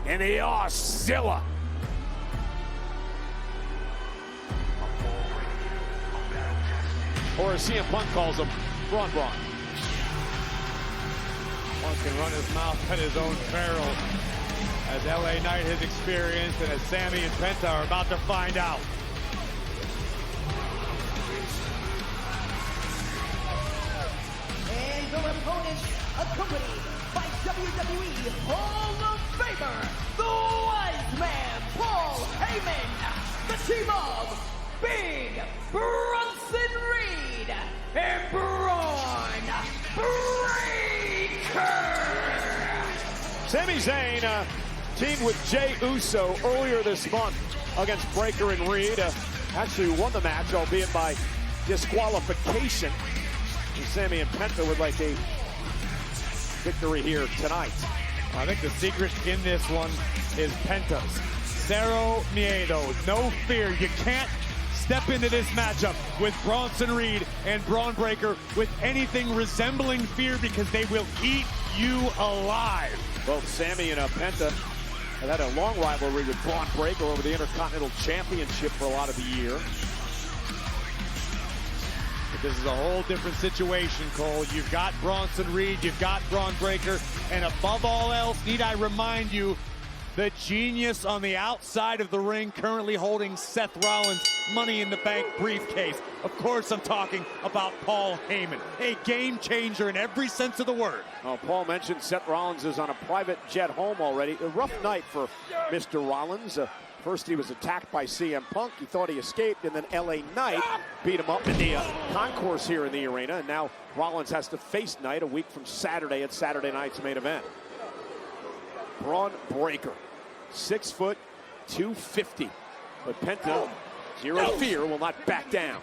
in the Auszilla. Or as CM Punk calls him, Braun. Punk can run his mouth at his own peril, as LA Knight has experienced and as Sami and Penta are about to find out. And their opponents, accompanied by WWE Hall of Famer, the Wise Man, Paul Heyman, the team of Big Bronson Reed and Braun Breaker. Sami Zayn teamed with Jey Uso earlier this month against Breaker and Reed. Actually won the match, albeit by disqualification. And Sami and Penta would like a victory here tonight. I think the secret in this one is Penta's. Cero miedo, no fear. You can't step into this matchup with Bronson Reed and Braun Breaker with anything resembling fear, because they will eat you alive. Both Sami and Penta have had a long rivalry with Braun Breaker over the Intercontinental Championship for a lot of the year. But this is a whole different situation, Cole. You've got Bronson Reed, you've got Braun Breaker, and above all else, need I remind you, the genius on the outside of the ring currently holding Seth Rollins' Money in the Bank briefcase. Of course, I'm talking about Paul Heyman, a game changer in every sense of the word. Well, Paul mentioned Seth Rollins is on a private jet home already. A rough night for Mr. Rollins. First, he was attacked by CM Punk. He thought he escaped, and then LA Knight beat him up in the concourse here in the arena. And now Rollins has to face Knight a week from Saturday at Saturday night's main event. Braun Breaker, 6 foot, 250. But Penta, zero fear, will not back down.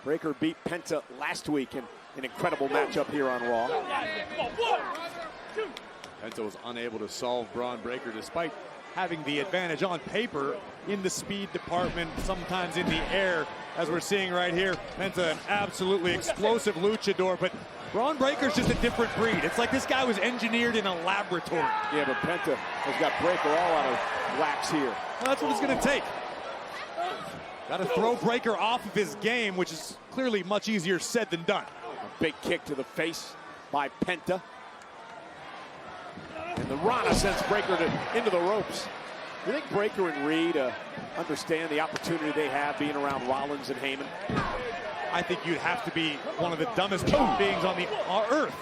Breaker beat Penta last week in an incredible matchup here on Raw. Penta was unable to solve Braun Breaker despite having the advantage on paper in the speed department, sometimes in the air, as we're seeing right here. Penta, an absolutely explosive luchador, but Braun Breaker's just a different breed. It's like this guy was engineered in a laboratory. Yeah, but Penta has got Breaker all out of wax here. Well, that's what it's going to take. Got to throw Breaker off of his game, which is clearly much easier said than done. A big kick to the face by Penta. And the Rana sends Breaker into the ropes. Do you think Breaker and Reed understand the opportunity they have being around Rollins and Heyman? I think you'd have to be one of the dumbest human beings on the earth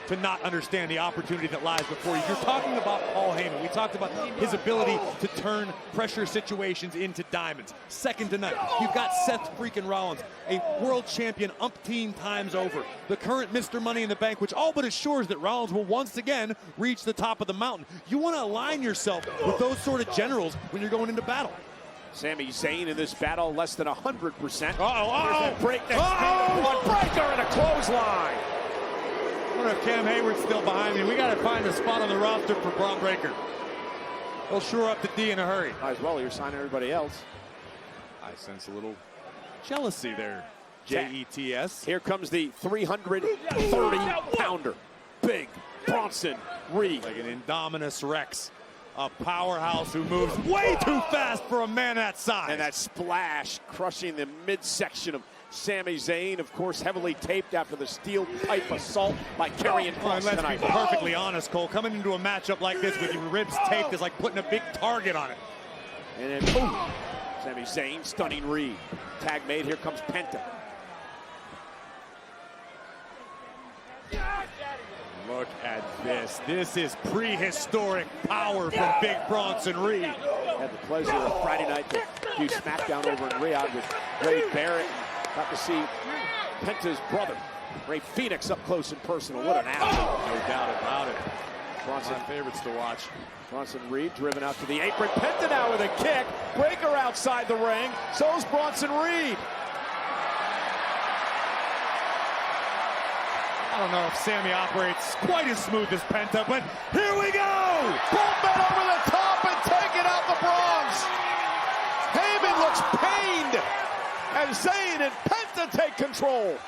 to not understand the opportunity that lies before you. You're talking about Paul Heyman. We talked about his ability to turn pressure situations into diamonds. Second to none. You've got Seth freaking Rollins, a world champion umpteen times over. The current Mr. Money in the Bank, which all but assures that Rollins will once again reach the top of the mountain. You want to align yourself with those sort of generals when you're going into battle. Sami Zayn in this battle less than 100%. Break next Breaker and a clothesline. I wonder if Cam Hayward's still behind me. We got to find a spot on the roster for Braun Breaker. He'll shore up the D in a hurry. Might as well, you're signing everybody else. I sense a little jealousy there, Jets. Here comes the 330-pounder. Big Bronson Reed. Like an Indominus Rex. A powerhouse who moves way too fast for a man that size. And that splash crushing the midsection of Sami Zayn, of course, heavily taped after the steel pipe assault by Karrion Kross Let's tonight. be perfectly honest, Cole. Coming into a matchup like this with your ribs taped is like putting a big target on it. And then, boom, Sami Zayn stunning Reed. Tag made, here comes Penta. Look at this. This is prehistoric power from Big Bronson Reed. Had the pleasure of Friday night to do SmackDown over in Riyadh with Ray Barrett. Got to see Penta's brother, Ray Phoenix, up close and personal. What an athlete. No doubt about it. Bronson My favorites to watch. Bronson Reed driven out to the apron. Penta now with a kick. Breaker outside the ring. So's Bronson Reed. I don't know if Sami operates quite as smooth as Penta, but here we go! Bumping over the top and taking out the Bronx. Heyman looks pained as Zayn and Penta take control.